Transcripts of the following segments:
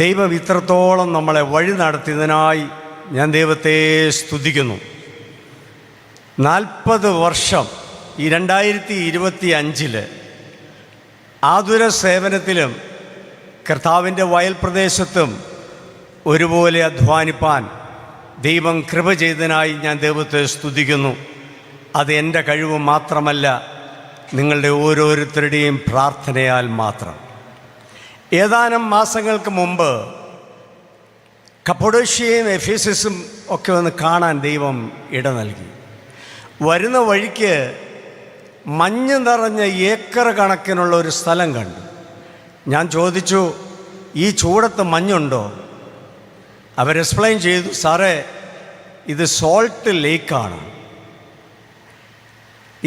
ദൈവം ഇത്രത്തോളം നമ്മളെ വഴി നടത്തിയതിനായി ഞാൻ ദൈവത്തെ സ്തുതിക്കുന്നു. 40 വർഷം ഈ 2025 ആതുര സേവനത്തിലും കർത്താവിൻ്റെ വയൽ പ്രദേശത്തും ഒരുപോലെ അധ്വാനിപ്പാൻ ദൈവം കൃപ ചെയ്തതിനായി ഞാൻ ദൈവത്തെ സ്തുതിക്കുന്നു. അത് എൻ്റെ കഴിവ് മാത്രമല്ല, നിങ്ങളുടെ ഓരോരുത്തരുടെയും പ്രാർത്ഥനയാൽ മാത്രം. ഏതാനും മാസങ്ങൾക്ക് മുമ്പ് കപ്പഡോഷ്യയും എഫേസസും ഒക്കെ ഒന്ന് കാണാൻ ദൈവം ഇട നൽകി. വരുന്ന വഴിക്ക് മഞ്ഞ് നിറഞ്ഞ ഏക്കർ കണക്കിനുള്ള ഒരു സ്ഥലം കണ്ടു. ഞാൻ ചോദിച്ചു, ഈ ചൂടത്ത് മഞ്ഞുണ്ടോ? അവർ എക്സ്പ്ലെയിൻ ചെയ്തു, സാറേ ഇത് സോൾട്ട് ലേക്കാണ്,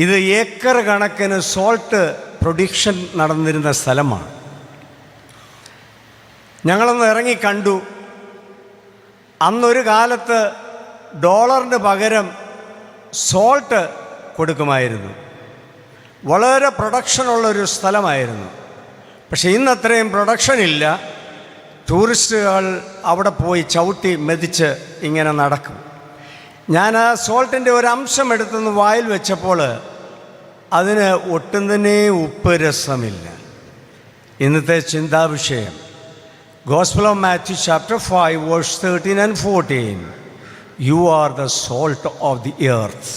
ഇത് ഏക്കർ കണക്കിന് സോൾട്ട് പ്രൊഡക്ഷൻ നടന്നിരുന്ന സ്ഥലമാണ്. ഞങ്ങളൊന്ന് ഇറങ്ങി കണ്ടു. അന്നൊരു കാലത്ത് ഡോളറിന് പകരം സോൾട്ട് കൊടുക്കുമായിരുന്നു. വളരെ പ്രൊഡക്ഷനുള്ളൊരു സ്ഥലമായിരുന്നു. പക്ഷേ ഇന്നത്രയും പ്രൊഡക്ഷൻ ഇല്ല. ടൂറിസ്റ്റുകൾ അവിടെ പോയി ചവിട്ടി മെതിച്ച് ഇങ്ങനെ നടക്കും. ഞാൻ ആ സോൾട്ടിൻ്റെ ഒരു അംശം എടുത്തുനിന്ന് വായിൽ വെച്ചപ്പോൾ അതിന് ഒട്ടും തന്നെ ഉപ്പ് രസമില്ല. ഇന്നത്തെ ചിന്താവിഷയം Gospel of Matthew chapter 5 verse 13 and 14. You are the salt of the earth.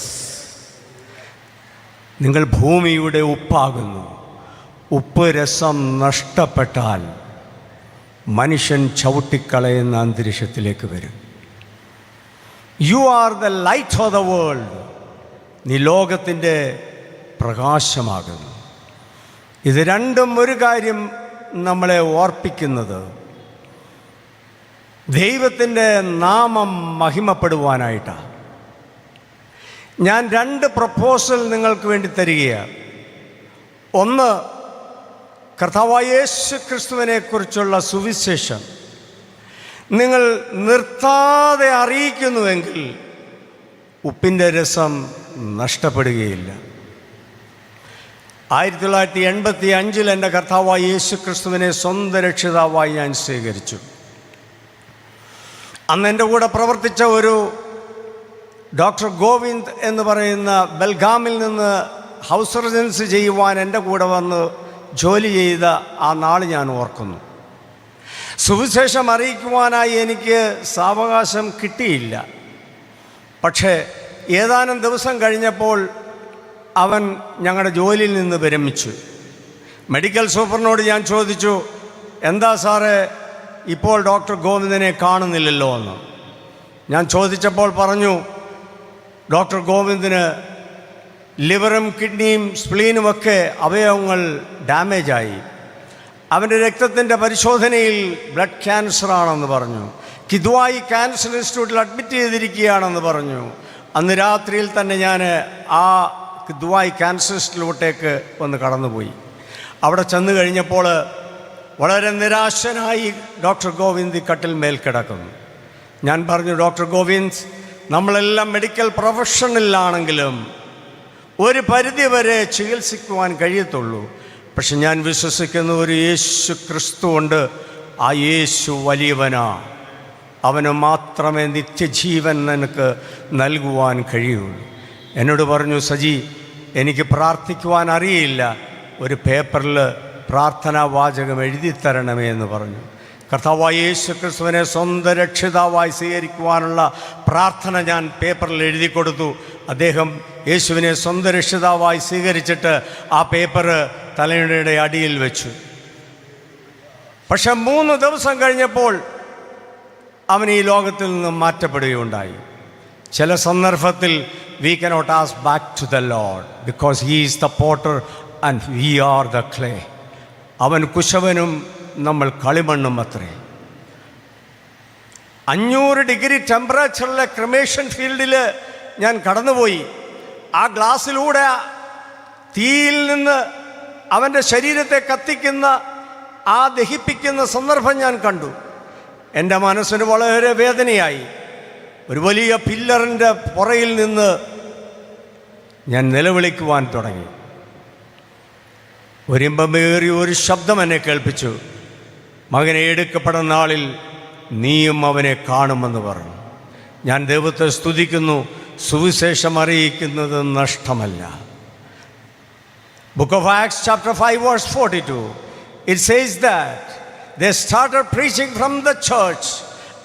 നിങ്ങൾ ഭൂമിയുടെ ഉപ്പാകുന്നു. ഉപ്പ് രസം നഷ്ടപ്പെട്ടാൽ മനുഷ്യൻ ചവിട്ടിക്കളയുന്ന അന്തരീക്ഷത്തിലേക്ക് വരും. You are the light of the world. നീ ലോകത്തിൻ്റെ പ്രകാശമാകുന്നു. ഇത് രണ്ടും ഒരു കാര്യം നമ്മളെ ഓർപ്പിക്കുന്നത്, ദൈവത്തിൻ്റെ നാമം മഹിമപ്പെടുവാനായിട്ടാണ്. ഞാൻ 2 പ്രപ്പോസൽ നിങ്ങൾക്ക് വേണ്ടി തരികയാണ്. ഒന്ന്, കർത്താവായ യേശു ക്രിസ്തുവിനെ കുറിച്ചുള്ള സുവിശേഷം നിങ്ങൾ നിർത്താതെ അറിയിക്കുന്നുവെങ്കിൽ ഉപ്പിൻ്റെ രസം നഷ്ടപ്പെടുകയില്ല. 1985 എൻ്റെ കർത്താവായ യേശു ക്രിസ്തുവിനെ സ്വന്തം രക്ഷിതാവായി ഞാൻ സ്വീകരിച്ചു. അന്ന് എൻ്റെ കൂടെ പ്രവർത്തിച്ച ഒരു ഡോക്ടർ ഗോവിന്ദ് എന്ന് പറയുന്ന ബൽഗാമിൽ നിന്ന് ഹൗസ് സർജൻസി ചെയ്യുവാൻ എൻ്റെ കൂടെ വന്ന് ജോലി ചെയ്ത ആ നാൾ ഞാൻ ഓർക്കുന്നു. സുവിശേഷം അറിയിക്കുവാനായി എനിക്ക് സാവകാശം കിട്ടിയില്ല. പക്ഷേ ഏതാനും ദിവസം കഴിഞ്ഞപ്പോൾ അവൻ ഞങ്ങളുടെ ജോലിയിൽ നിന്ന് വിരമിച്ചു. മെഡിക്കൽ സൂപ്പറിനോട് ഞാൻ ചോദിച്ചു, എന്താ സാറേ ഇപ്പോൾ ഡോക്ടർ ഗോവിന്ദനെ കാണുന്നില്ലല്ലോ എന്ന്. ഞാൻ ചോദിച്ചപ്പോൾ പറഞ്ഞു, ഡോക്ടർ ഗോവിന്ദിന് ലിവറും കിഡ്നിയും സ്പ്ലീനുമൊക്കെ അവയവങ്ങൾ ഡാമേജായി. അവൻ്റെ രക്തത്തിൻ്റെ പരിശോധനയിൽ ബ്ലഡ് ക്യാൻസറാണെന്ന് പറഞ്ഞു. കിദ്വായി ക്യാൻസർ ഇൻസ്റ്റിറ്റ്യൂട്ടിൽ അഡ്മിറ്റ് ചെയ്തിരിക്കുകയാണെന്ന് പറഞ്ഞു. അന്ന് രാത്രിയിൽ തന്നെ ഞാൻ ആ കിദ്വായി ക്യാൻസർ ഇൻസ്റ്റിറ്റ്യൂട്ടിലേക്ക് ഒന്ന് കടന്നുപോയി. അവിടെ ചെന്ന് കഴിഞ്ഞപ്പോൾ വളരെ നിരാശനായി ഡോക്ടർ ഗോവിന്ദ് കട്ടിൽ മേൽ കിടക്കുന്നു. ഞാൻ പറഞ്ഞു, ഡോക്ടർ ഗോവിന്ദ്, നമ്മളെല്ലാം മെഡിക്കൽ പ്രൊഫഷനിലാണെങ്കിലും ഒരു പരിധി വരെ ചികിത്സിക്കുവാൻ കഴിയത്തുള്ളൂ. പക്ഷെ ഞാൻ വിശ്വസിക്കുന്ന ഒരു യേശു ക്രിസ്തു ഉണ്ട്. ആ യേശു വലിയവനാ. അവന് മാത്രമേ നിത്യജീവൻ നിനക്ക് നൽകുവാൻ കഴിയുള്ളൂ. എന്നോട് പറഞ്ഞു, സജി, എനിക്ക് പ്രാർത്ഥിക്കുവാൻ അറിയില്ല, ഒരു പേപ്പറിൽ പ്രാർത്ഥനാ വാചകം എഴുതി തരണമേ എന്ന് പറഞ്ഞു. കർത്താവായ യേശു ക്രിസ്തുവിനെ സ്വന്തം രക്ഷിതാവായി സ്വീകരിക്കുവാനുള്ള പ്രാർത്ഥന ഞാൻ പേപ്പറിൽ എഴുതി കൊടുത്തു. അദ്ദേഹം യേശുവിനെ സ്വന്തം രക്ഷിതാവായി സ്വീകരിച്ചിട്ട് ആ പേപ്പർ തലയുടെ അടിയിൽ വെച്ചു. പക്ഷെ 3 ദിവസം കഴിഞ്ഞപ്പോൾ അവൻ ഈ ലോകത്തിൽ നിന്ന് മാറ്റപ്പെടുകയുണ്ടായി. ചില സന്ദർഭത്തിൽ we cannot ask back to the Lord because he is the potter and we are the clay. അവൻ കുശവനും നമ്മൾ കളിമണ്ണും അത്രേ. 500 ഡിഗ്രി ടെമ്പറേച്ചറിലെ ക്രിമേഷൻ ഫീൽഡിൽ ഞാൻ കടന്നുപോയി. ആ ഗ്ലാസ്സിലൂടെ തീയിൽ നിന്ന് അവൻ്റെ ശരീരത്തെ കത്തിക്കുന്ന ആ ദഹിപ്പിക്കുന്ന സന്ദർഭം ഞാൻ കണ്ടു. എൻ്റെ മനസ്സിന് വളരെ വേദനയായി. ഒരു വലിയ പില്ലറിൻ്റെ പുറയിൽ നിന്ന് ഞാൻ നിലവിളിക്കുവാൻ തുടങ്ങി. ഒരിമ്പമേറിയ ഒരു ശബ്ദം എന്നെ കേൾപ്പിച്ചു, മകനെ എടുക്കപ്പെടുന്ന നാളിൽ നീയും അവനെ കാണുമെന്ന് പറഞ്ഞു. ഞാൻ ദൈവത്തെ സ്തുതിക്കുന്നു. സുവിശേഷം അറിയിക്കുന്നത് നഷ്ടമല്ല. Book of Acts chapter 5 verse 42, it says that they started preaching from the church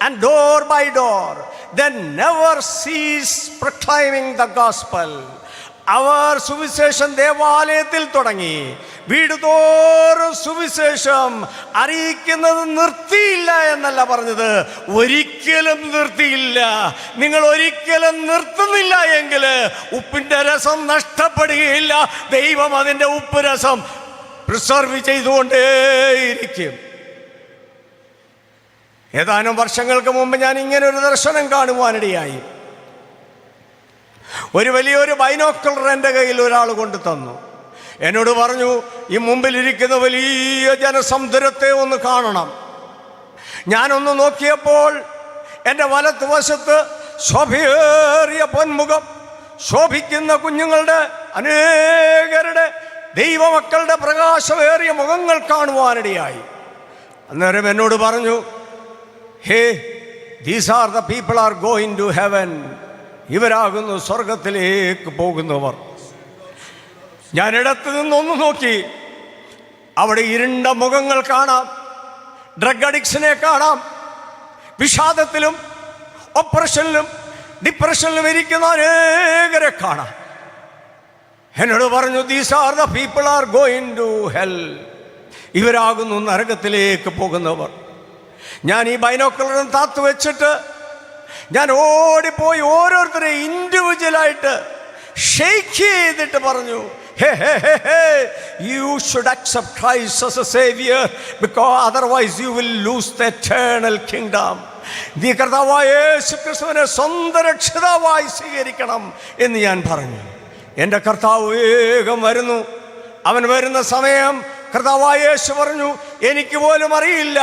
and door by door they never ceased proclaiming the gospel. അവർ സുവിശേഷം ദേവാലയത്തിൽ തുടങ്ങി, വീട് തോറും സുവിശേഷം അറിയിക്കുന്നത് നിർത്തിയില്ല എന്നല്ല പറഞ്ഞത്, ഒരിക്കലും നിർത്തിയില്ല. നിങ്ങൾ ഒരിക്കലും നിർത്തുന്നില്ല എങ്കിൽ ഉപ്പിൻ്റെ രസം നഷ്ടപ്പെടുകയില്ല. ദൈവം അതിൻ്റെ ഉപ്പ് രസം പ്രിസർവ് ചെയ്തുകൊണ്ടേയിരിക്കും. ഏതാനും വർഷങ്ങൾക്ക് മുമ്പ് ഞാൻ ഇങ്ങനെ ഒരു ദർശനം കാണുവാനിടയായി. ഒരു വലിയൊരു ബൈനോക്കുലർ എൻ്റെ കയ്യിൽ ഒരാൾ കൊണ്ടു തന്നു. എന്നോട് പറഞ്ഞു, ഈ മുമ്പിലിരിക്കുന്ന വലിയ ജനസമുദ്രത്തെ ഒന്ന് കാണണം. ഞാനൊന്ന് നോക്കിയപ്പോൾ എൻ്റെ വലത്തുവശത്ത് ശോഭയേറിയ പൊന്മുഖം, ശോഭിക്കുന്ന കുഞ്ഞുങ്ങളുടെ അനേകരുടെ ദൈവമക്കളുടെ പ്രകാശമേറിയ മുഖങ്ങൾ കാണുവാനിടയായി. അന്നേരം എന്നോട് പറഞ്ഞു, hey, these are the people are going to heaven. ഇവരാകുന്നു സ്വർഗത്തിലേക്ക് പോകുന്നവർ. ഞാൻ ഇടത്ത് നിന്നൊന്ന് നോക്കി, അവിടെ ഇരുണ്ട മുഖങ്ങൾ കാണാം, ഡ്രഗ് അഡിക്ഷനെ കാണാം, വിഷാദത്തിലും ഓപ്പറേഷനിലും ഡിപ്രഷനിലും ഇരിക്കുന്ന അനേകരെ കാണാം. എന്നോട് പറഞ്ഞു, these are the people are going to hell. ഇവരാകുന്നു നരകത്തിലേക്ക് പോകുന്നവർ. ഞാൻ ഈ ബൈനോക്കുലറും താത്തു വെച്ചിട്ട് ഞാൻ ഓടിപ്പോയി ഓരോരുത്തരെ ഇൻഡിവിജ്വലായിട്ട് ഷെയ്ക്ക് ചെയ്തിട്ട് പറഞ്ഞു, you should accept Christ as a savior, because otherwise you will lose the eternal kingdom. നീ കർത്താവായ യേശുക്രിസ്തുവിനെ സ്വന്തം രക്ഷിതാവായി സ്വീകരിക്കണം എന്ന് ഞാൻ പറഞ്ഞു. എൻ്റെ കർത്താവ് വേഗം വരുന്നു. അവൻ വരുന്ന സമയം കർത്താവായ യേശു പറഞ്ഞു, എനിക്ക് പോലും അറിയില്ല,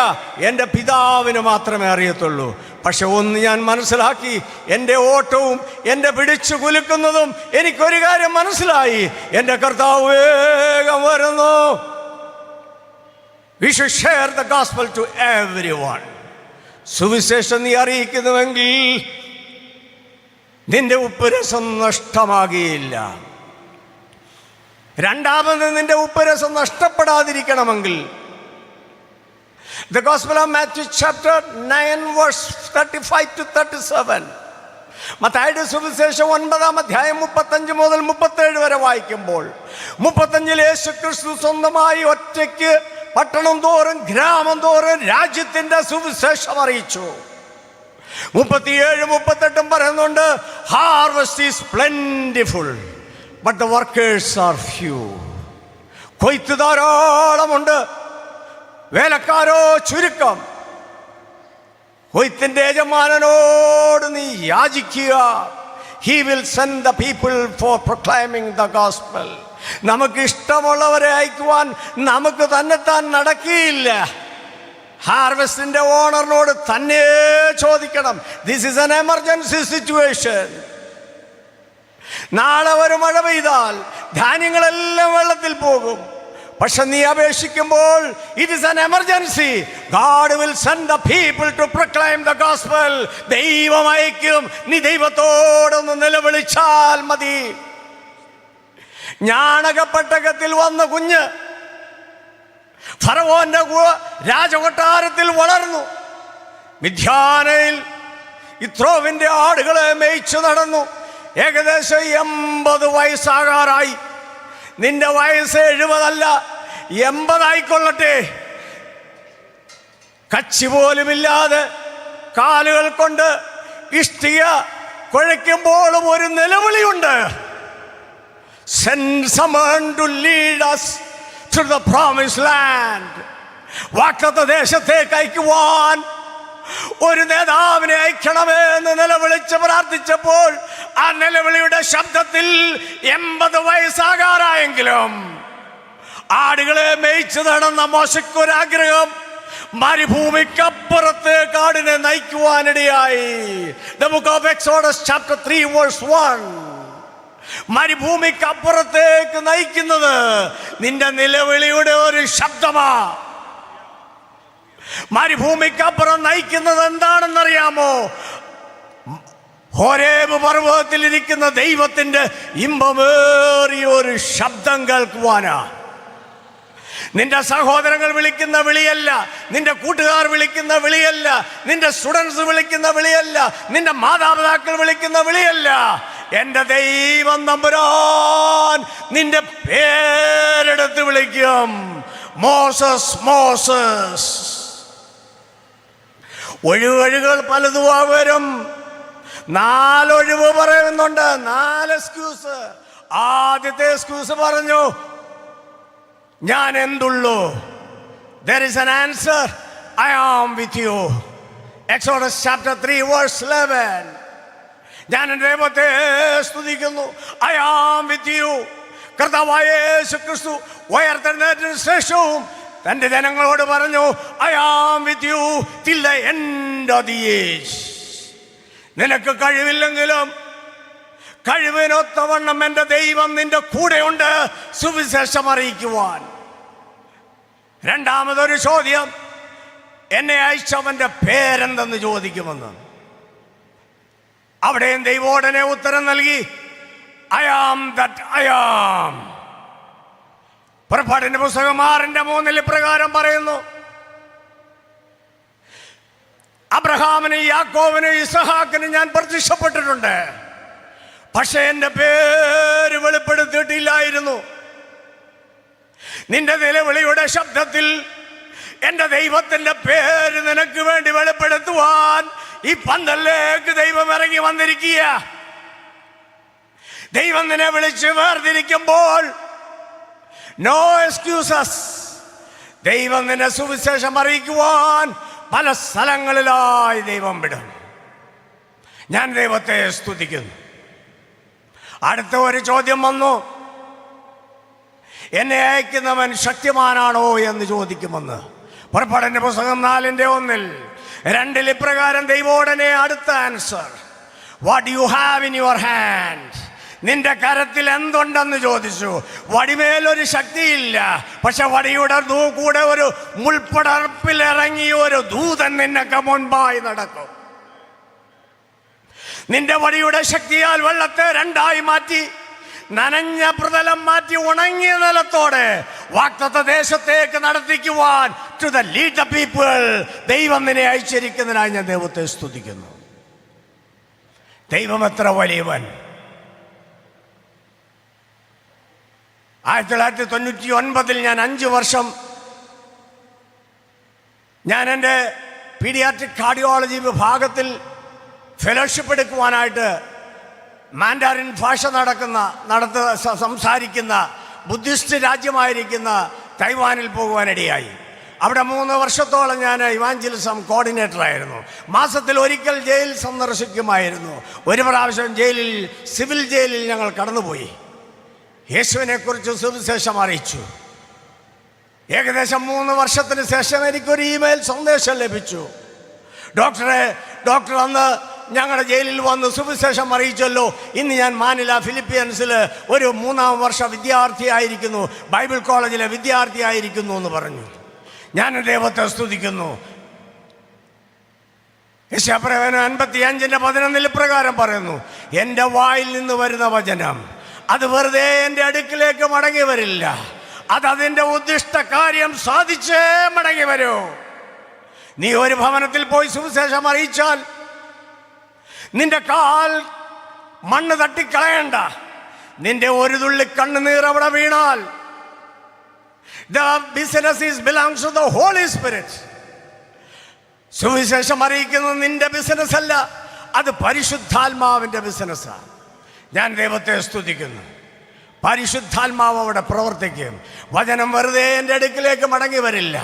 എൻ്റെ പിതാവിന് മാത്രമേ അറിയത്തുള്ളൂ. പക്ഷെ ഒന്ന് ഞാൻ മനസ്സിലാക്കി, എൻ്റെ ഓട്ടവും എൻ്റെ പിടിച്ചു കുലുക്കുന്നതും എനിക്കൊരു കാര്യം മനസ്സിലായി, എൻ്റെ കർത്താവ് വേഗം വരുന്നു. We should share the gospel to everyone. സുവിശേഷം നീ അറിയിക്കുന്നുവെങ്കിൽ നിന്റെ ഉപ്പുരസം നഷ്ടമാകിയില്ല. രണ്ടാമത് നിന്റെ ഉപ്പുരസം നഷ്ടപ്പെടാതിരിക്കണമെങ്കിൽ The Gospel of Matthew chapter 9 verse 35 to 37. മത്തായിയുടെ സുവിശേഷം 9-ാം അധ്യായം 35 മുതൽ 37 വരെ വായിക്കുമ്പോൾ 35 യേശുക്രിസ്തു സ്വന്തമായി ഒറ്റയ്ക്ക് പട്ടണം തോറും ഗ്രാമം തോറും രാജ്യത്തിൻ്റെ സുവിശേഷം അറിയിച്ചു. 37-38 പറയുന്നുണ്ട്, harvest is plentiful but the workers are few. കൊയ്ത്ത് ധാരാളമുണ്ട്, വേലക്കാരോ ചുരുക്കം. കൊയ്ത്തിന്റെ യജമാനനോട് നീ യാചിക്കുക. He will send the people for proclaiming the gospel. നമുക്ക് ഇഷ്ടമുള്ളവരെ അയക്കുവാൻ നമുക്ക് തന്നെത്താൻ നടക്കില്ല. ഹാർവെസ്റ്റിന്റെ ഓണറിനോട് തന്നെ ചോദിക്കണം. This is an emergency situation. നാളെ ഒരു മഴ പെയ്താൽ ധാന്യങ്ങളെല്ലാം വെള്ളത്തിൽ പോകും. പക്ഷെ നീ അപേക്ഷിക്കുമ്പോൾ it is an emergency. God will send the people to proclaim the gospel. ദൈവം അയക്കും. നീ ദൈവത്തോടൊന്ന് നിലവിളിച്ചാൽ മതി. ഞാണകപ്പെട്ടകത്തിൽ വന്ന കുഞ്ഞ് ഫറവോന്റെ രാജകൊട്ടാരത്തിൽ വളർന്നു. മിദ്യാനയിൽ യിത്രോവിന്റെ ആടുകളെ മേയിച്ചു നടന്നു. ഏകദേശം 80 വയസ്സാകാറായി. നിന്റെ വയസ്സ് 70 അല്ല, 80 ആയിക്കൊള്ളട്ടെ. കച്ചി പോലുമില്ലാതെ കാലുകൾ കൊണ്ട് ഇഷ്ടിക കുഴയ്ക്കുമ്പോഴും ഒരു നിലവിളിയുണ്ട്. Send someone to lead us to the promised land. വാഗ്ദത്ത ദേശത്തേക്ക് അയക്കുവാൻ ഒരു നേതാവിനെ അയക്കണമേ എന്ന് നിലവിളിച്ച് പ്രാർത്ഥിച്ചപ്പോൾ ആ നിലവിളിയുടെ ശബ്ദത്തിൽ 80 വയസ്സാകാറായെങ്കിലും ആടുകളെ മേയിച്ചു നടന്ന മോശയ്ക്കൊരാഗ്രഹം മരുഭൂമിക്കപ്പുറത്ത് കാടിനെ നയിക്കുവാനിടയായി. The book of Exodus chapter 3 verse 1. മരുഭൂമിക്കപ്പുറത്തേക്ക് നയിക്കുന്നത് നിന്റെ നിലവിളിയുടെ ഒരു ശബ്ദമാ. മരുഭൂമിക്കപ്പുറം നയിക്കുന്നത് എന്താണെന്നറിയാമോ? ഹോരേബ് പർവ്വതത്തിലിരിക്കുന്ന ദൈവത്തിൻ്റെ ഇമ്പമേറിയ ഒരു ശബ്ദം കേൾക്കുവാനാ. നിന്റെ സഹോദരങ്ങൾ വിളിക്കുന്ന വിളിയല്ല, നിന്റെ കൂട്ടുകാർ വിളിക്കുന്ന വിളിയല്ല, നിന്റെ സ്റ്റുഡൻസ് വിളിക്കുന്ന വിളിയല്ല, നിന്റെ മാതാപിതാക്കൾ വിളിക്കുന്ന വിളിയല്ല. എൻ്റെ ദൈവം തമ്പുരാൻ നിന്റെ പേരെടുത്ത് വിളിക്കും. Moses, Moses. ഒഴിവൊഴികൾ പലതും വരും. 4 ഒഴിവ് പറയുന്നുണ്ട്, 4 എക്സ്ക്യൂസ്. ആദ്യത്തെ എക്സ്ക്യൂസ് പറഞ്ഞു, ഞാൻ എന്തുള്ളൂ. There is an answer. I am with you. Exodus chapter 3 verse 11. ഞാൻ എൻ്റെ ദൈവത്തെ സ്തുതിക്കുന്നു. I am with you. കർത്താവായ യേശു ക്രിസ്തു ഉയർത്തെഴുന്നേറ്റതിനു ശേഷവും തൻ്റെ ജനങ്ങളോട് പറഞ്ഞു, I am with you till the end of the age. നിനക്ക് കഴിവില്ലെങ്കിലും കഴിവിനൊത്തവണ്ണം എൻ്റെ ദൈവം നിന്റെ കൂടെയുണ്ട് സുവിശേഷം അറിയിക്കുവാൻ. രണ്ടാമതൊരു ചോദ്യം, എന്നെ അയച്ചവൻ്റെ പേരെന്തെന്ന് ചോദിക്കുമെന്ന്. അവിടെയും ദൈവോടനെ ഉത്തരം നൽകി, I am that I am. പുറപ്പാടിന്റെ പുസ്തകം 6:3 ഇപ്രകാരം പറയുന്നു, അബ്രഹാമിന്, യാക്കോബിന്, ഇസഹാക്കിന് ഞാൻ പ്രത്യക്ഷപ്പെട്ടിട്ടുണ്ട്, പക്ഷെ എൻ്റെ പേര് വെളിപ്പെടുത്തിയിട്ടില്ലായിരുന്നു. നിന്റെ നിലവിളിയുടെ ശബ്ദത്തിൽ എൻ്റെ ദൈവത്തിൻ്റെ പേര് നിനക്ക് വേണ്ടി വെളിപ്പെടുത്തുവാൻ ഈ പന്തലിലേക്ക് ദൈവം ഇറങ്ങി വന്നിരിക്കുക. ദൈവം നിന്നെ വിളിച്ച് വേർതിരിക്കുമ്പോൾ നോ എക്സ്ക്യൂസസ്. ദൈവം നിന്നെ സുവിശേഷം അറിയിക്കുവാൻ പല സ്ഥലങ്ങളിലായി ദൈവം വിടും. ഞാൻ ദൈവത്തെ സ്തുതിക്കുന്നു. അടുത്ത ഒരു ചോദ്യം വന്നു, എന്നെ അയക്കുന്നവൻ ശക്തിമാനാണോ എന്ന് ചോദിക്കുമെന്ന്. പുറപ്പാടിന്റെ പുസ്തകം 4:1, 2 ഇപ്രകാരം ദൈവോടനെ അടുത്ത answer, what you have in your hand. നിന്റെ കരത്തിൽ എന്തുണ്ടെന്ന് ചോദിച്ചു. വടിമേലൊരു ശക്തിയില്ല, പക്ഷെ വടിയുടെ കൂടെ ഒരു മുൾപ്പടർപ്പിൽ ഇറങ്ങിയ ഒരു ദൂതൻ നിന്നൊക്കെ മുൻപായി നടക്കും. നിന്റെ വടിയുടെ ശക്തിയാൽ വെള്ളത്തെ 2ആയി മാറ്റി, നനഞ്ഞ പ്രതലം മാറ്റി ഉണങ്ങിയ നിലത്തോടെ വാഗ്ദത്ത ദേശത്തേക്ക് നടത്തിക്കുവാൻ to the lead the people ദൈവം നിന്നെ അയച്ചിരിക്കുന്നതിനായി ഞാൻ ദൈവത്തെ സ്തുതിക്കുന്നു. ദൈവം എത്ര വലിയവൻ. 1999 ഞാൻ 5 വർഷം ഞാൻ എൻ്റെ പീഡിയാട്രിക് കാർഡിയോളജി വിഭാഗത്തിൽ ഫെലോഷിപ്പ് എടുക്കുവാനായിട്ട് മാൻഡാരിൻ ഭാഷ സംസാരിക്കുന്ന ബുദ്ധിസ്റ്റ് രാജ്യമായിരിക്കുന്ന തൈവാനിൽ പോകുവാനിടയായി. അവിടെ 3 വർഷത്തോളം ഞാൻ ഇവാഞ്ചലിസം കോർഡിനേറ്ററായിരുന്നു. മാസത്തിൽ ഒരിക്കൽ ജയിൽ സന്ദർശിക്കുമായിരുന്നു. ഒരു പ്രാവശ്യം സിവിൽ ജയിലിൽ ഞങ്ങൾ കടന്നുപോയി. യേശുവിനെക്കുറിച്ച് സുവിശേഷം അറിയിച്ചു. ഏകദേശം 3 വർഷത്തിന് ശേഷം എനിക്കൊരു ഇമെയിൽ സന്ദേശം ലഭിച്ചു. ഡോക്ടർ അന്ന് ഞങ്ങളുടെ ജയിലിൽ വന്ന് സുവിശേഷം അറിയിച്ചല്ലോ. ഇന്ന് ഞാൻ മാനില ഫിലിപ്പീൻസിൽ ഒരു 3ാം വർഷ വിദ്യാർത്ഥിയായിരിക്കുന്നു, ബൈബിൾ കോളേജിലെ വിദ്യാർത്ഥിയായിരിക്കുന്നു എന്ന് പറഞ്ഞു. ഞാൻ ദൈവത്തെ സ്തുതിക്കുന്നു. യെശയ്യാപ്രവചനം 55:11 ഇപ്രകാരം പറയുന്നു, എൻ്റെ വായിൽ നിന്ന് വരുന്ന വചനം അത് വെറുതെ എൻ്റെ അടുക്കിലേക്ക് മടങ്ങി വരില്ല, അതതിൻ്റെ ഉദ്ദിഷ്ട കാര്യം സാധിച്ചേ മടങ്ങി വരൂ. നീ ഒരു ഭവനത്തിൽ പോയി സുവിശേഷം അറിയിച്ചാൽ നിന്റെ കാൽ മണ്ണ് തട്ടിക്കളയണ്ട. നിന്റെ ഒരു തുള്ളി കണ്ണുനീർ അവിടെ വീണാൽ the business belongs to the Holy Spirit. സുവിശേഷം അറിയിക്കുന്നത് നിന്റെ ബിസിനസ് അല്ല, അത് പരിശുദ്ധാത്മാവിൻ്റെ ബിസിനസ്സാണ്. ഞാൻ ദൈവത്തെ സ്തുതിക്കുന്നു. പരിശുദ്ധാത്മാവ് അവിടെ പ്രവർത്തിക്കും. വചനം വെറുതെ എൻ്റെ അടുക്കിലേക്ക് മടങ്ങി വരില്ല.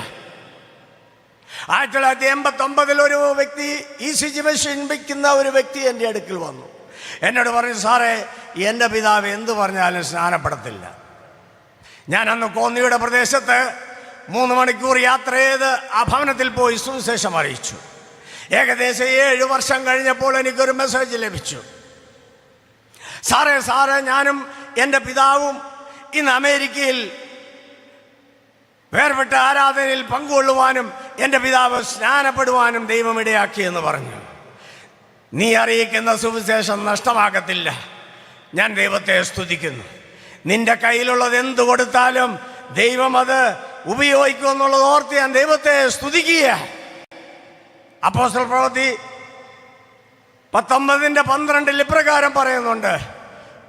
1989 ഒരു വ്യക്തി ECG മെഷീൻ വയ്ക്കുന്ന ഒരു വ്യക്തി എൻ്റെ അടുക്കൽ വന്നു. എന്നോട് പറഞ്ഞു, സാറേ, എൻ്റെ പിതാവ് എന്ത് പറഞ്ഞാലും സ്നാനപ്പെടത്തില്ല. ഞാൻ അന്ന് കോന്നിയുടെ പ്രദേശത്ത് 3 മണിക്കൂർ യാത്ര ചെയ്ത് ആ ഭവനത്തിൽ പോയി സുവിശേഷം അറിയിച്ചു. ഏകദേശം 7 വർഷം കഴിഞ്ഞപ്പോൾ എനിക്കൊരു മെസ്സേജ് ലഭിച്ചു. സാറേ, ഞാനും എൻ്റെ പിതാവും ഇന്ന് അമേരിക്കയിൽ വേർപെട്ട ആരാധനയിൽ പങ്കുകൊള്ളുവാനും എൻ്റെ പിതാവ് സ്നാനപ്പെടുവാനും ദൈവം ഇടയാക്കിയെന്ന് പറഞ്ഞു. നീ അറിയിക്കുന്ന സുവിശേഷം നഷ്ടമാകത്തില്ല. ഞാൻ ദൈവത്തെ സ്തുതിക്കുന്നു. നിന്റെ കയ്യിലുള്ളത് എന്ത് കൊടുത്താലും ദൈവം അത് ഉപയോഗിക്കുമെന്നുള്ളത് ഓർത്ത് ഞാൻ ദൈവത്തെ സ്തുതിക്കുക. അപ്പോസ്തല പ്രവൃത്തി 19:12 ഇപ്രകാരം പറയുന്നുണ്ട്,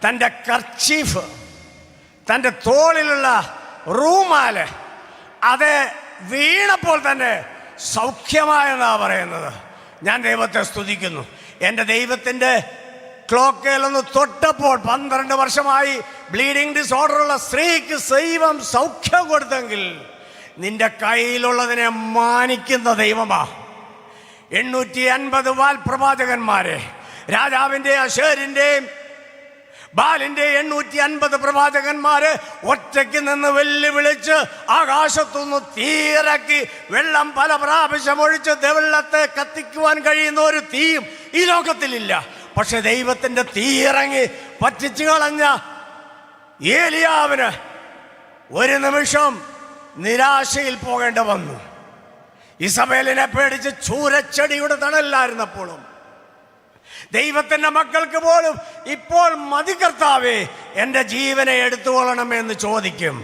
തൻ്റെ കർച്ചീഫ്, തൻ്റെ തോളിലുള്ള റൂമാല് അത് വീണപ്പോൾ തന്നെ സൗഖ്യമായെന്നാ പറയുന്നത്. ഞാൻ ദൈവത്തെ സ്തുതിക്കുന്നു. എൻ്റെ ദൈവത്തിൻ്റെ ക്ലോക്കയിലൊന്ന് തൊട്ടപ്പോൾ 12 വർഷമായി ബ്ലീഡിങ് ഡിസോർഡറുള്ള സ്ത്രീക്ക് ദൈവം സൗഖ്യം കൊടുത്തെങ്കിൽ നിന്റെ കയ്യിലുള്ളതിനെ മാനിക്കുന്ന ദൈവമാ. 850 വാൽ പ്രവാചകന്മാരെ, രാജാവിൻ്റെ അശേരിൻ്റെയും ബാലിൻ്റെ 850 പ്രവാചകന്മാര് ഒറ്റയ്ക്ക് നിന്ന് വെല്ലുവിളിച്ച് ആകാശത്തുനിന്ന് തീയിറക്കി വെള്ളം പല പ്രാവശ്യം ഒഴിച്ച് വെള്ളത്തെ കത്തിക്കുവാൻ കഴിയുന്ന ഒരു തീയും ഈ ലോകത്തിലില്ല. പക്ഷെ ദൈവത്തിൻ്റെ തീയിറങ്ങി പറ്റിച്ചു കളഞ്ഞ ഏലിയാവിന് ഒരു നിമിഷം നിരാശയിൽ പോകേണ്ടി വന്നു. ഇസബേലിനെ പേടിച്ച് ചൂരച്ചെടിയുടെ തണലിലായിരുന്നപ്പോഴും ദൈവത്തിൻ്റെ മക്കൾക്ക് പോലും ഇപ്പോൾ മതി കർത്താവേ, എൻ്റെ ജീവനെ എടുത്തുകൊള്ളണമെന്ന് ചോദിക്കും.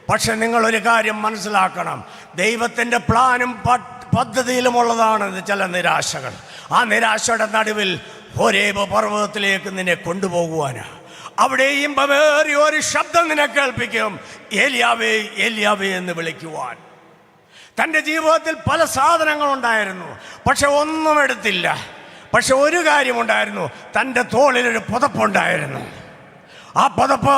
പക്ഷെ നിങ്ങളൊരു കാര്യം മനസ്സിലാക്കണം, ദൈവത്തിൻ്റെ പ്ലാനും പദ്ധതിയിലുമുള്ളതാണ് ചില നിരാശകൾ. ആ നിരാശയുടെ നടുവിൽ ഹോരേബ് പർവ്വതത്തിലേക്ക് നിന്നെ കൊണ്ടുപോകുവാനാണ്. അവിടെയും വേറെ ഒരു ശബ്ദം നിന്നെ കേൾപ്പിക്കും, ഏലിയാവേ ഏലിയാവേ എന്ന് വിളിക്കുവാൻ. തൻ്റെ ജീവിതത്തിൽ പല സാധനങ്ങളുണ്ടായിരുന്നു, പക്ഷെ ഒന്നും എടുത്തില്ല. പക്ഷെ ഒരു കാര്യമുണ്ടായിരുന്നു, തൻ്റെ തോളിലൊരു പുതപ്പുണ്ടായിരുന്നു. ആ പുതപ്പ്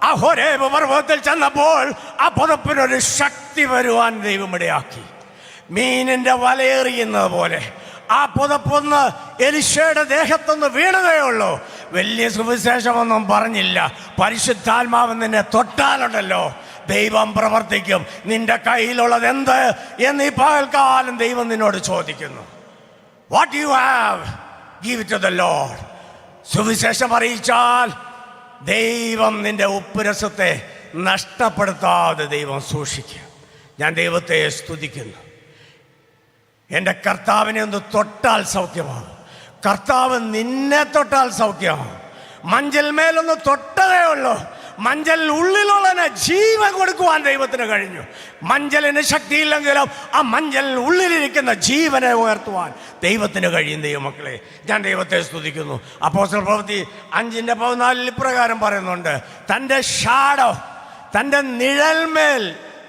ആ ഹോരേബ് പർവ്വതത്തിൽ ചെന്നപ്പോൾ ആ പുതപ്പിനൊരു ശക്തി വരുവാൻ ദൈവം ഇടയാക്കി. മീനിൻ്റെ വലയെറിയുന്നത് പോലെ ആ പുതപ്പൊന്ന് എലിശയുടെ ദേഹത്തൊന്ന് വീണതേ ഉള്ളൂ. വലിയ സുവിശേഷമൊന്നും പറഞ്ഞില്ല. പരിശുദ്ധാത്മാവ് നിന്നെ തൊട്ടാലുണ്ടല്ലോ ദൈവം പ്രവർത്തിക്കും. നിന്റെ കയ്യിലുള്ളത് എന്ത് എന്ന് ഈ പകൽക്കാലം ദൈവം നിന്നോട് ചോദിക്കുന്നു. What you have, give it to the Lord. സുവിശേഷം അറിയിച്ചാൽ ദൈവം നിന്റെ ഉപ്പുരസത്തെ നഷ്ടപ്പെടുത്താതെ ദൈവം സൂക്ഷിക്കുക. ഞാൻ ദൈവത്തെ സ്തുതിക്കുന്നു. എൻ്റെ കർത്താവിനെ ഒന്ന് തൊട്ടാൽ സൗഖ്യമാകും. കർത്താവ് നിന്നെ തൊട്ടാൽ സൗഖ്യമാകും. മഞ്ചൽ മേലൊന്ന് തൊട്ടതേ ഉള്ളൂ, മഞ്ചൽ ഉള്ളിലുള്ളതിന് ജീവൻ കൊടുക്കുവാൻ ദൈവത്തിന് കഴിഞ്ഞു. മഞ്ചലിന് ശക്തിയില്ലെങ്കിലും ആ മഞ്ചൽ ഉള്ളിലിരിക്കുന്ന ജീവനെ ഉയർത്തുവാൻ ദൈവത്തിന് കഴിയും. ദൈവമക്കളെ, ഞാൻ ദൈവത്തെ സ്തുതിക്കുന്നു. അപ്പോസ്തല പ്രവൃത്തി 5:14 ഇപ്രകാരം പറയുന്നുണ്ട്, തൻ്റെ ഷാഡോ, തൻ്റെ നിഴൽമേൽ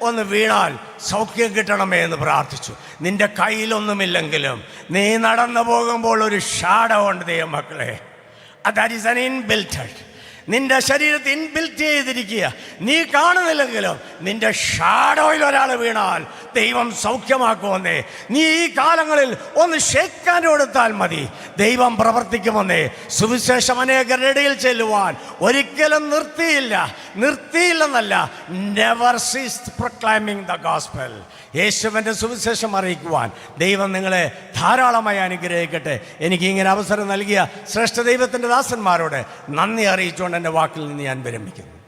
ഒന്ന് വീണാൽ സൗഖ്യം കിട്ടണമേ എന്ന് പ്രാർത്ഥിച്ചു. നിന്റെ കയ്യിലൊന്നുമില്ലെങ്കിലും നീ നടന്നു പോകുമ്പോൾ ഒരു ഷാഡോ ഉണ്ട് ദൈവമക്കളെ. That is an inbuilted. നിന്റെ ശരീരത്തിൽ ഇൻബിൽറ്റ് ചെയ്തിരിക്കുക. നീ കാണുന്നില്ലെങ്കിലും നിന്റെ ഷാഡോയിൽ ഒരാൾ വീണാൽ ദൈവം സൗഖ്യമാക്കുമെന്നേ. നീ ഈ കാലങ്ങളിൽ ഒന്ന് ഷേക്കാൻ കൊടുത്താൽ മതി, ദൈവം പ്രവർത്തിക്കുമെന്നേ. സുവിശേഷം അനേകരുടെ ഇടയിൽ ചെല്ലുവാൻ ഒരിക്കലും നിർത്തിയില്ലെന്നല്ല, നെവർ സീസ് പ്രൊക്ലൈമിംഗ് ദ ഗോസ്പൽ. യേശുവിൻ്റെ സുവിശേഷം അറിയിക്കുവാൻ ദൈവം നിങ്ങളെ ധാരാളമായി അനുഗ്രഹിക്കട്ടെ. എനിക്ക് ഇങ്ങനെ അവസരം നൽകിയ ശ്രേഷ്ഠ ദൈവത്തിൻ്റെ ദാസന്മാരോട് നന്ദി അറിയിച്ചുകൊണ്ട് എൻ്റെ വാക്കിൽ നിന്ന് ഞാൻ വിരമിക്കുന്നു.